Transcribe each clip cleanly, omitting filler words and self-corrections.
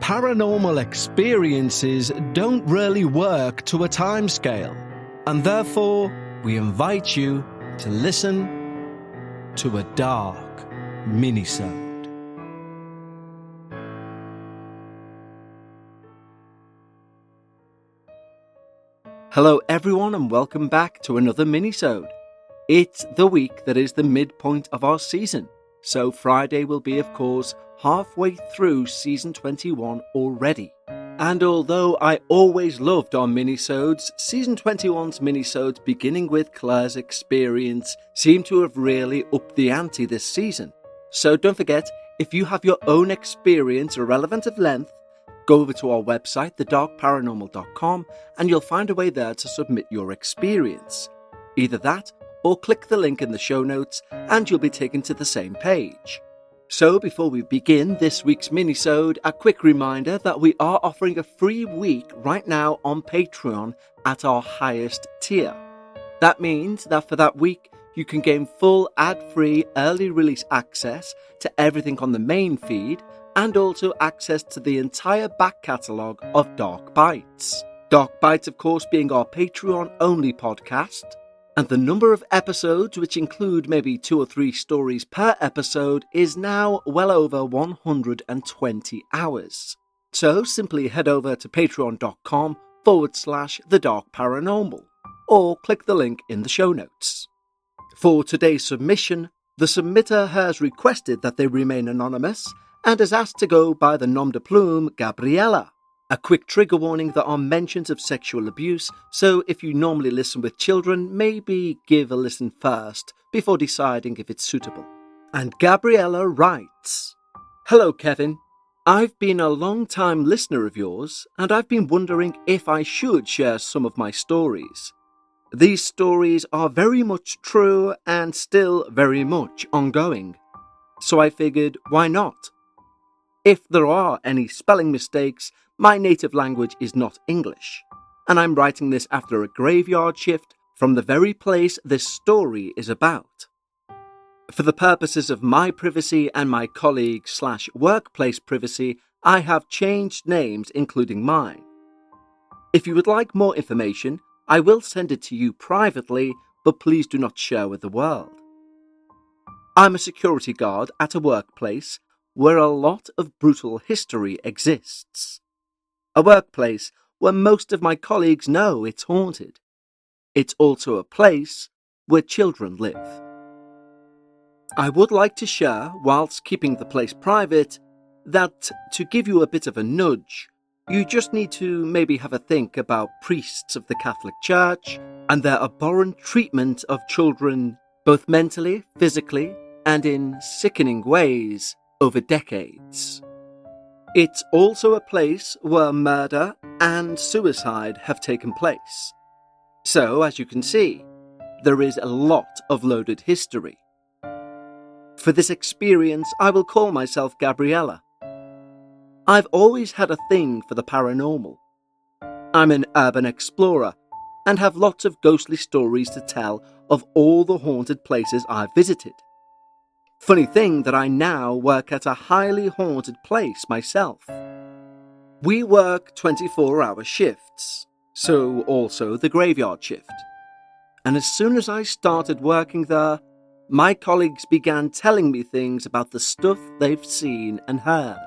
paranormal experiences don't really work to a timescale, and therefore we invite you to listen to a dark minisode. Hello everyone and welcome back to another minisode. It's the week that is the midpoint of our season, so Friday will be of course halfway through season 21 already. And although I always loved our minisodes, season 21's minisodes beginning with Claire's experience seem to have really upped the ante this season. So don't forget, if you have your own experience irrelevant of length, go over to our website, thedarkparanormal.com, and you'll find a way there to submit your experience. Either that, or click the link in the show notes, and you'll be taken to the same page. So before we begin this week's minisode, a quick reminder that we are offering a free week right now on Patreon at our highest tier. That means that for that week, you can gain full ad-free early release access to everything on the main feed, and also access to the entire back catalogue of Dark Bites. Dark Bites, of course, being our Patreon-only podcast, and the number of episodes, which include maybe 2 or 3 stories per episode, is now well over 120 hours. So simply head over to patreon.com/thedarkparanormal, or click the link in the show notes. For today's submission, the submitter has requested that they remain anonymous, and has asked to go by the nom de plume Gabriella. A quick trigger warning, there are mentions of sexual abuse, so if you normally listen with children, maybe give a listen first before deciding if it's suitable. And Gabriella writes, "Hello Kevin, I've been a long-time listener of yours, and I've been wondering if I should share some of my stories. These stories are very much true and still very much ongoing, so I figured, why not? If there are any spelling mistakes, my native language is not English, and I'm writing this after a graveyard shift from the very place this story is about. For the purposes of my privacy and my colleague/workplace privacy, I have changed names including mine. If you would like more information, I will send it to you privately, but please do not share with the world. I'm a security guard at a workplace where a lot of brutal history exists. A workplace where most of my colleagues know it's haunted. It's also a place where children live. I would like to share, whilst keeping the place private, that to give you a bit of a nudge, you just need to maybe have a think about priests of the Catholic Church and their abhorrent treatment of children, both mentally, physically, and in sickening ways, over decades. It's also a place where murder and suicide have taken place. So, as you can see, there is a lot of loaded history. For this experience, I will call myself Gabriella. I've always had a thing for the paranormal. I'm an urban explorer and have lots of ghostly stories to tell of all the haunted places I've visited. Funny thing that I now work at a highly haunted place myself. We work 24-hour shifts, so also the graveyard shift. And as soon as I started working there, my colleagues began telling me things about the stuff they've seen and heard.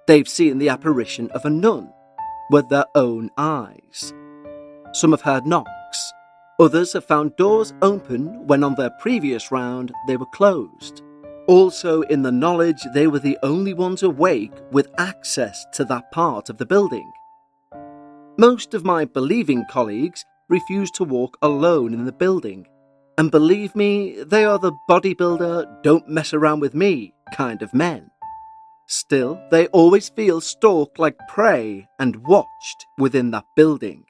They've seen the apparition of a nun with their own eyes. Some have heard knocks. Others have found doors open when on their previous round they were closed. Also in the knowledge they were the only ones awake with access to that part of the building. Most of my believing colleagues refuse to walk alone in the building, and believe me, they are the bodybuilder, don't mess around with me kind of men. Still, they always feel stalked like prey and watched within that building.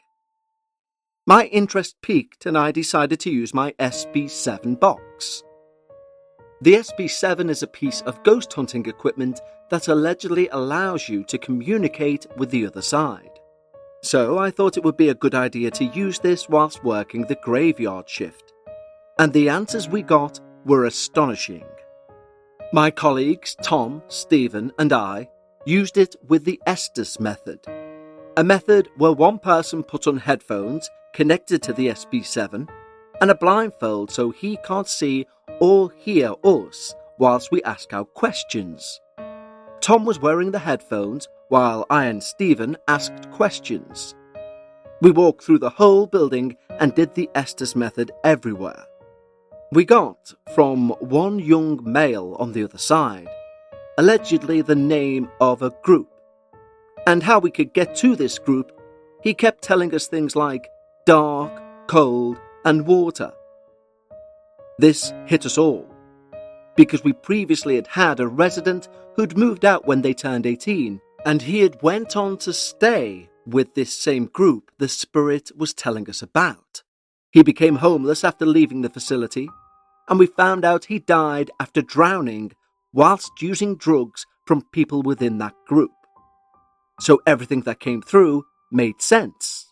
My interest peaked and I decided to use my SB7 box. The SB7 is a piece of ghost hunting equipment that allegedly allows you to communicate with the other side. So I thought it would be a good idea to use this whilst working the graveyard shift. And the answers we got were astonishing. My colleagues, Tom, Stephen and I, used it with the Estes method, a method where one person put on headphones connected to the SB7 and a blindfold so he can't see or hear us whilst we ask our questions. Tom was wearing the headphones while I and Stephen asked questions. We walked through the whole building and did the Estes method everywhere. We got from one young male on the other side, allegedly the name of a group, and how we could get to this group. He kept telling us things like dark, cold, and water. This hit us all, because we previously had a resident who'd moved out when they turned 18, and he had went on to stay with this same group the spirit was telling us about. He became homeless after leaving the facility, and we found out he died after drowning whilst using drugs from people within that group. So everything that came through made sense.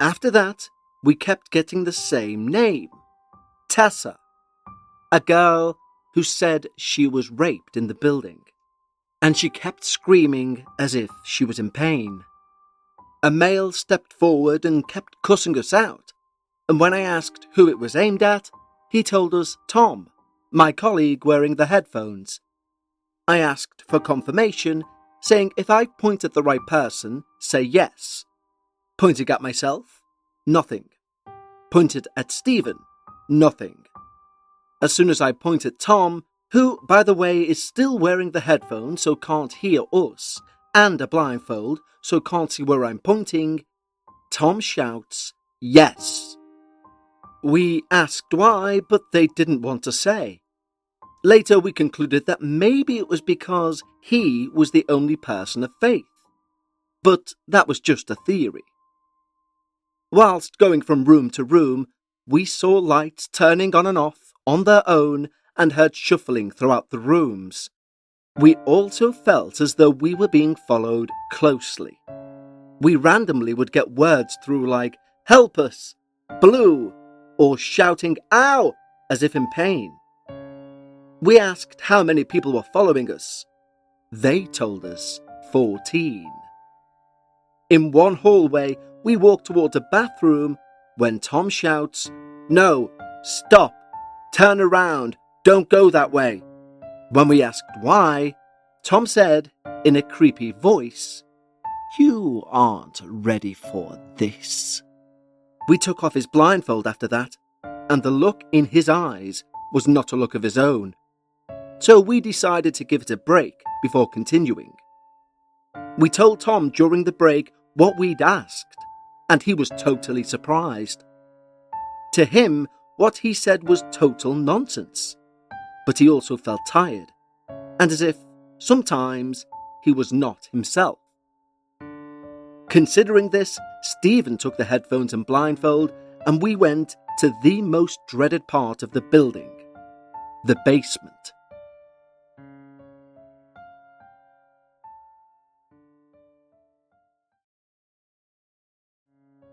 After that, we kept getting the same name, Tessa, a girl who said she was raped in the building, and she kept screaming as if she was in pain. A male stepped forward and kept cussing us out, and when I asked who it was aimed at, he told us Tom, my colleague wearing the headphones. I asked for confirmation, saying if I point at the right person, say yes. Pointing at myself, nothing. Pointed at Stephen, nothing. As soon as I pointed at Tom, who, by the way, is still wearing the headphones so can't hear us, and a blindfold so can't see where I'm pointing, Tom shouts, yes. We asked why, but they didn't want to say. Later we concluded that maybe it was because he was the only person of faith. But that was just a theory. Whilst going from room to room, we saw lights turning on and off on their own and heard shuffling throughout the rooms. We also felt as though we were being followed closely. We randomly would get words through like, help us, blue, or shouting, ow, as if in pain. We asked how many people were following us. They told us 14. In one hallway, we walked towards a bathroom when Tom shouts, no, stop, turn around, don't go that way. When we asked why, Tom said, in a creepy voice, you aren't ready for this. We took off his blindfold after that, and the look in his eyes was not a look of his own. So we decided to give it a break before continuing. We told Tom during the break what we'd asked, and he was totally surprised. To him, what he said was total nonsense, but he also felt tired, and as if sometimes he was not himself. Considering this, Stephen took the headphones and blindfold, and we went to the most dreaded part of the building, the basement.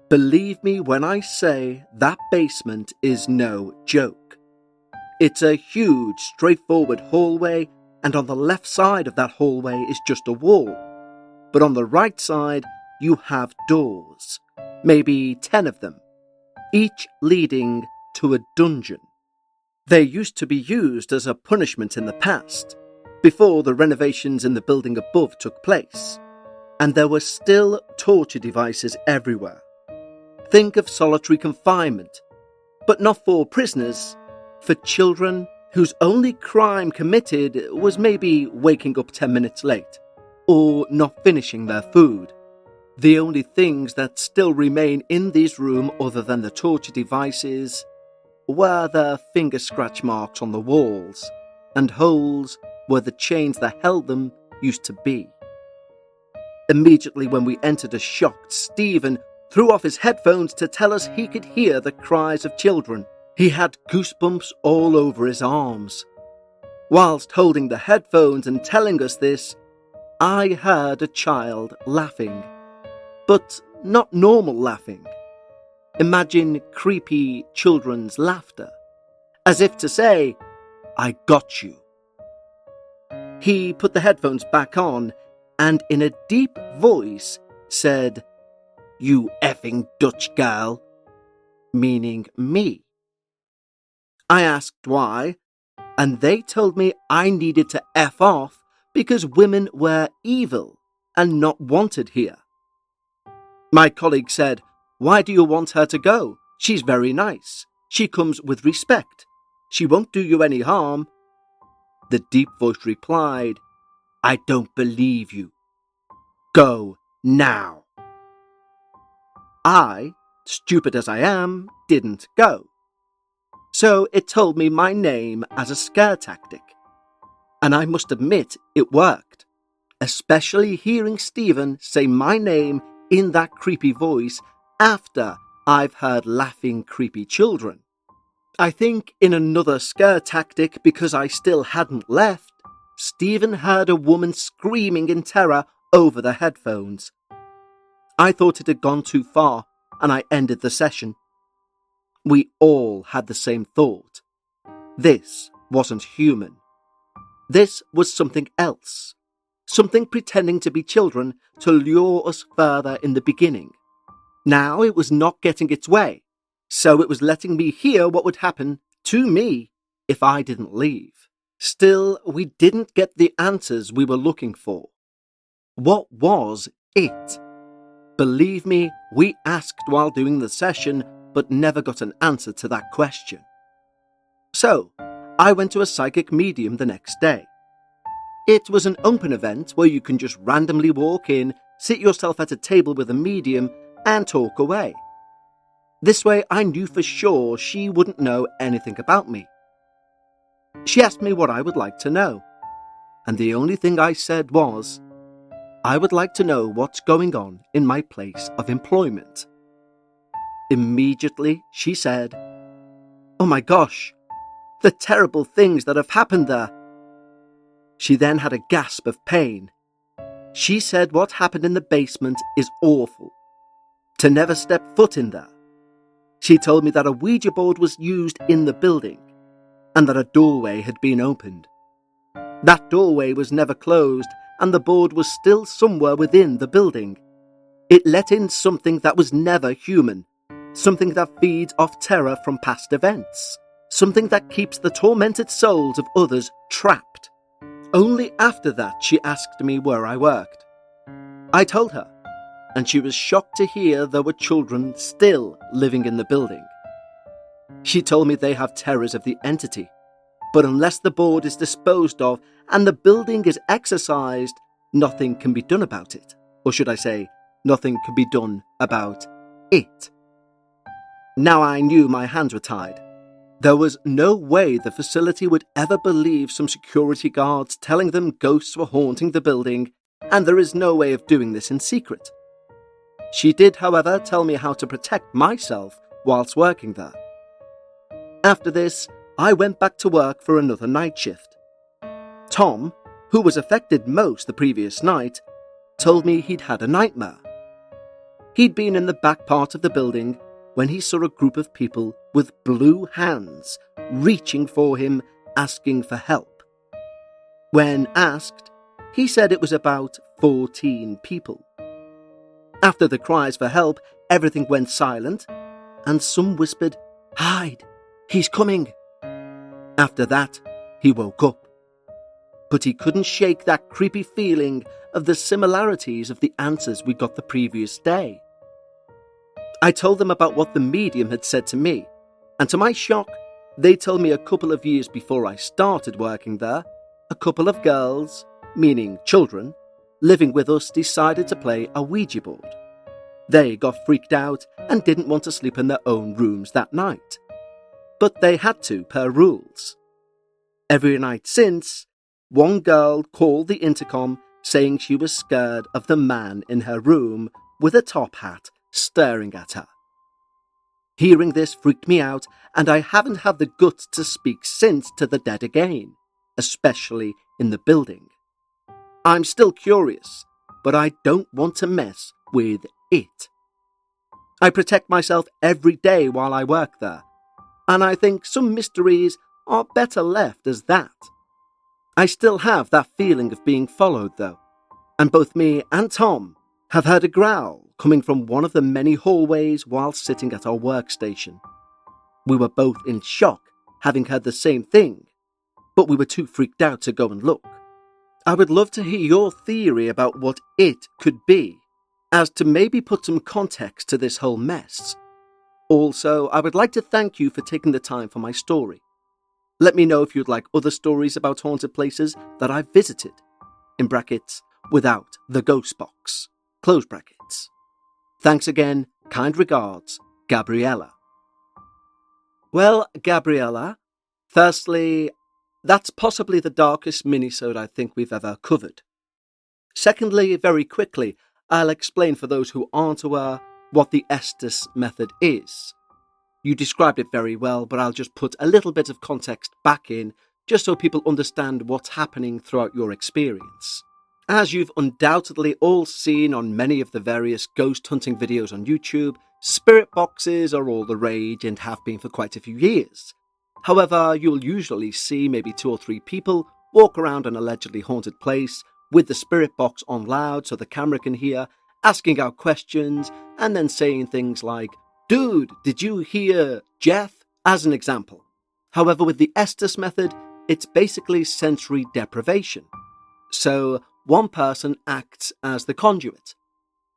Believe me when I say that basement is no joke. It's a huge, straightforward hallway, and on the left side of that hallway is just a wall. But on the right side, you have doors, maybe 10 of them, each leading to a dungeon. They used to be used as a punishment in the past, before the renovations in the building above took place, and there were still torture devices everywhere. Think of solitary confinement, but not for prisoners, for children whose only crime committed was maybe waking up 10 minutes late, or not finishing their food. The only things that still remain in this room other than the torture devices were the finger scratch marks on the walls and holes where the chains that held them used to be. Immediately when we entered, a shocked Stephen threw off his headphones to tell us he could hear the cries of children. He had goosebumps all over his arms. Whilst holding the headphones and telling us this, I heard a child laughing, but not normal laughing. Imagine creepy children's laughter, as if to say, I got you. He put the headphones back on, and in a deep voice said, "You effing Dutch girl," meaning me. I asked why, and they told me I needed to F off because women were evil and not wanted here. My colleague said, "Why do you want her to go? She's very nice. She comes with respect. She won't do you any harm." The deep voice replied, "I don't believe you. Go now." I, stupid as I am, didn't go. So it told me my name as a scare tactic. And I must admit it worked, especially hearing Stephen say my name in that creepy voice after I've heard laughing creepy children. I think in another scare tactic, because I still hadn't left, Stephen heard a woman screaming in terror over the headphones. I thought it had gone too far, and I ended the session. We all had the same thought. This wasn't human. This was something else. Something pretending to be children to lure us further in the beginning. Now it was not getting its way, so it was letting me hear what would happen to me if I didn't leave. Still, we didn't get the answers we were looking for. What was it? Believe me, we asked while doing the session, but never got an answer to that question. So, I went to a psychic medium the next day. It was an open event where you can just randomly walk in, sit yourself at a table with a medium, and talk away. This way I knew for sure she wouldn't know anything about me. She asked me what I would like to know, and the only thing I said was, I would like to know what's going on in my place of employment. Immediately she said, "Oh my gosh, the terrible things that have happened there." She then had a gasp of pain. She said what happened in the basement is awful. To never step foot in there. She told me that a Ouija board was used in the building, and that a doorway had been opened. That doorway was never closed, and the board was still somewhere within the building. It let in something that was never human, something that feeds off terror from past events, something that keeps the tormented souls of others trapped. Only after that she asked me where I worked. I told her, and she was shocked to hear there were children still living in the building. She told me they have terrors of the entity, but unless the board is disposed of and the building is exorcised, nothing can be done about it. Or should I say, nothing can be done about it. Now I knew my hands were tied. There was no way the facility would ever believe some security guards telling them ghosts were haunting the building, and there is no way of doing this in secret. She did, however, tell me how to protect myself whilst working there. After this, I went back to work for another night shift. Tom, who was affected most the previous night, told me he'd had a nightmare. He'd been in the back part of the building when he saw a group of people with blue hands reaching for him, asking for help. When asked, he said it was about 14 people. After the cries for help, everything went silent, and some whispered, "Hide, he's coming." After that, he woke up. But he couldn't shake that creepy feeling of the similarities of the answers we got the previous day. I told them about what the medium had said to me, and to my shock, they told me a couple of years before I started working there, a couple of girls, meaning children, living with us decided to play a Ouija board. They got freaked out and didn't want to sleep in their own rooms that night. But they had to per rules. Every night since, one girl called the intercom saying she was scared of the man in her room with a top hat staring at her. Hearing this freaked me out, and I haven't had the guts to speak since to the dead again, especially in the building. I'm still curious, but I don't want to mess with it. I protect myself every day while I work there, and I think some mysteries are better left as that. I still have that feeling of being followed, though. and both me and Tom have heard a growl coming from one of the many hallways while sitting at our workstation. We were both in shock, having heard the same thing, but we were too freaked out to go and look. I would love to hear your theory about what it could be, as to maybe put some context to this whole mess. Also, I would like to thank you for taking the time for my story. Let me know if you'd like other stories about haunted places that I've visited, in brackets, without the ghost box, close brackets. Thanks again, kind regards, Gabriella. Well, Gabriella, firstly, that's possibly the darkest minisode I think we've ever covered. Secondly, very quickly, I'll explain for those who aren't aware what the Estes method is. You described it very well, but I'll just put a little bit of context back in, just so people understand what's happening throughout your experience. As you've undoubtedly all seen on many of the various ghost hunting videos on YouTube, spirit boxes are all the rage and have been for quite a few years. However, you'll usually see maybe 2 or 3 people walk around an allegedly haunted place with the spirit box on loud so the camera can hear, asking out questions, and then saying things like, "Dude, did you hear Jeff?" as an example. However, with the Estes method, it's basically sensory deprivation. So, one person acts as the conduit.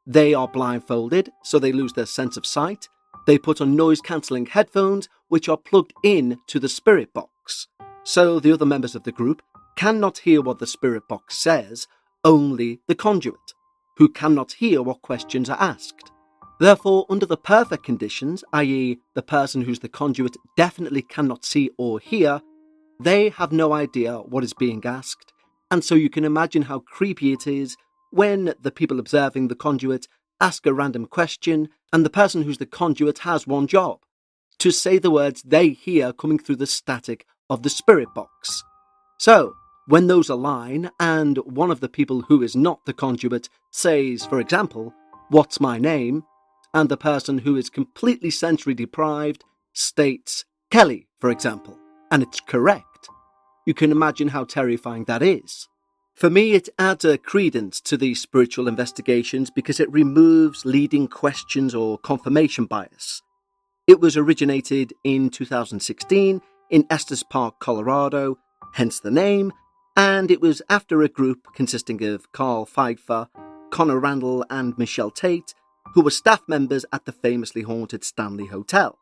They are blindfolded, so they lose their sense of sight. They put on noise-cancelling headphones, which are plugged in to the spirit box. So the other members of the group cannot hear what the spirit box says, only the conduit, who cannot hear what questions are asked. Therefore, under the perfect conditions, i.e. the person who's the conduit definitely cannot see or hear, they have no idea what is being asked, and so you can imagine how creepy it is when the people observing the conduit ask a random question, and the person who's the conduit has one job: to say the words they hear coming through the static of the spirit box. So, when those align, and one of the people who is not the conduit says, for example, "What's my name?" and the person who is completely sensory deprived states, "Kelly," for example, and it's correct, you can imagine how terrifying that is. For me, it adds a credence to these spiritual investigations because it removes leading questions or confirmation bias. It was originated in 2016 in Estes Park, Colorado, hence the name, and it was after a group consisting of Carl Pfeiffer, Connor Randall and Michelle Tate, who were staff members at the famously haunted Stanley Hotel,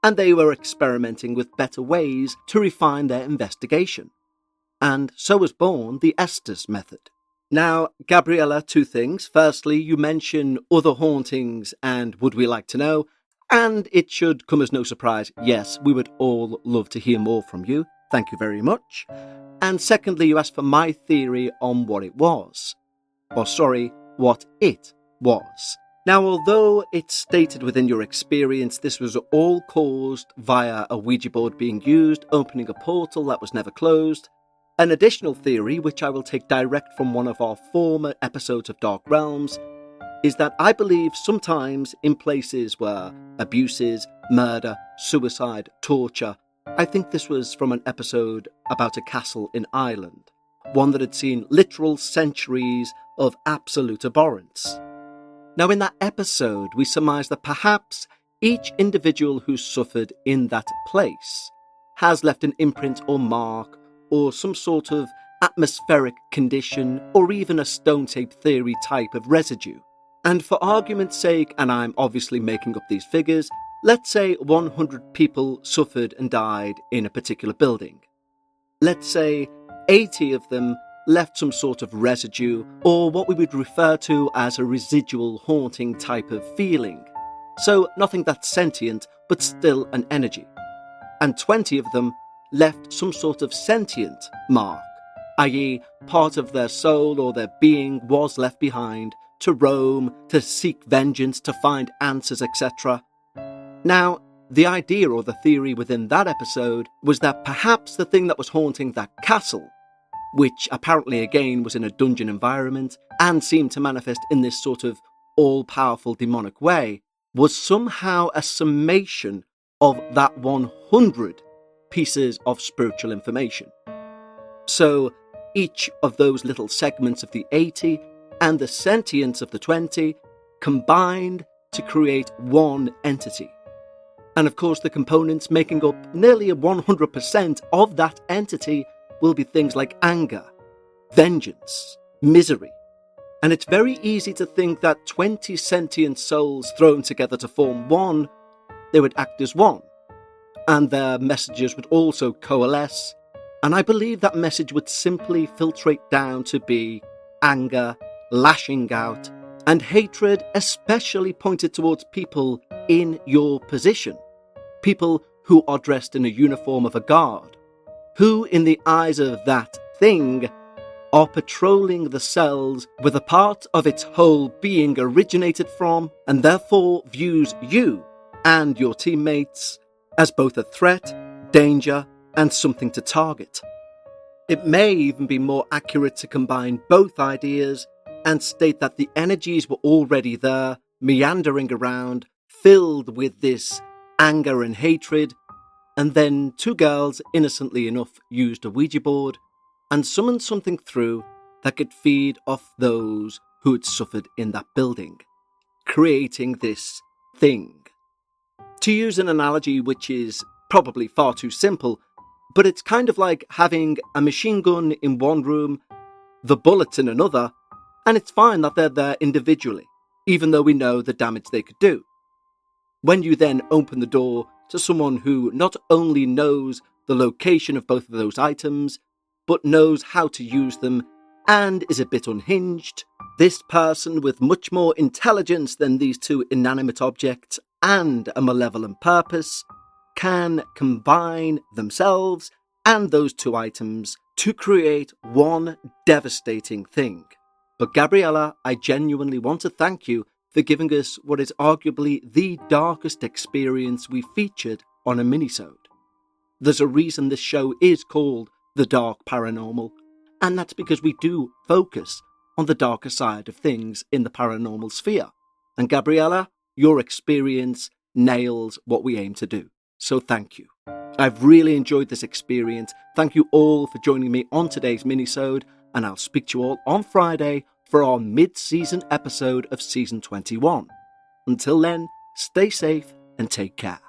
and they were experimenting with better ways to refine their investigation. And so was born the Estes method. Now, Gabriella, 2 things. Firstly, you mention other hauntings and would we like to know? And it should come as no surprise, yes, we would all love to hear more from you. Thank you very much. And secondly, you asked for my theory on what it was. What it was. Now, although it's stated within your experience this was all caused via a Ouija board being used, opening a portal that was never closed, an additional theory, which I will take direct from one of our former episodes of Dark Realms, is that I believe sometimes in places where abuses, murder, suicide, torture, I think this was from an episode about a castle in Ireland, one that had seen literal centuries of absolute abhorrence. Now, in that episode, we surmise that perhaps each individual who suffered in that place has left an imprint or mark or some sort of atmospheric condition or even a stone tape theory type of residue. And for argument's sake, and I'm obviously making up these figures, let's say 100 people suffered and died in a particular building. Let's say 80 of them left some sort of residue, or what we would refer to as a residual haunting type of feeling. So nothing that's sentient, but still an energy. And 20 of them left some sort of sentient mark, i.e. part of their soul or their being was left behind to roam, to seek vengeance, to find answers, etc. Now, the idea or the theory within that episode was that perhaps the thing that was haunting that castle, which apparently again was in a dungeon environment and seemed to manifest in this sort of all-powerful demonic way, was somehow a summation of that 100 pieces of spiritual information. So each of those little segments of the 80 and the sentience of the 20 combined to create one entity. And of course, the components making up nearly 100% of that entity will be things like anger, vengeance, misery. And it's very easy to think that 20 sentient souls thrown together to form one, they would act as one. And their messages would also coalesce. And I believe that message would simply filtrate down to be anger, lashing out, and hatred, especially pointed towards people in your position. People who are dressed in a uniform of a guard, who, in the eyes of that thing, are patrolling the cells with a part of its whole being originated from, and therefore views you and your teammates as both a threat, danger, and something to target. It may even be more accurate to combine both ideas and state that the energies were already there, meandering around, filled with this anger and hatred, and then two girls, innocently enough, used a Ouija board and summoned something through that could feed off those who had suffered in that building, creating this thing. To use an analogy which is probably far too simple, but it's kind of like having a machine gun in one room, the bullets in another, and it's fine that they're there individually, even though we know the damage they could do. When you then open the door to someone who not only knows the location of both of those items, but knows how to use them and is a bit unhinged, this person with much more intelligence than these two inanimate objects and a malevolent purpose can combine themselves and those two items to create one devastating thing. But Gabriella, I genuinely want to thank you for giving us what is arguably the darkest experience we featured on a Minisode. There's a reason this show is called The Dark Paranormal, and that's because we do focus on the darker side of things in the paranormal sphere. And Gabriella, your experience nails what we aim to do. So thank you. I've really enjoyed this experience. Thank you all for joining me on today's Minisode, and I'll speak to you all on Friday for our mid-season episode of Season 21. Until then, stay safe and take care.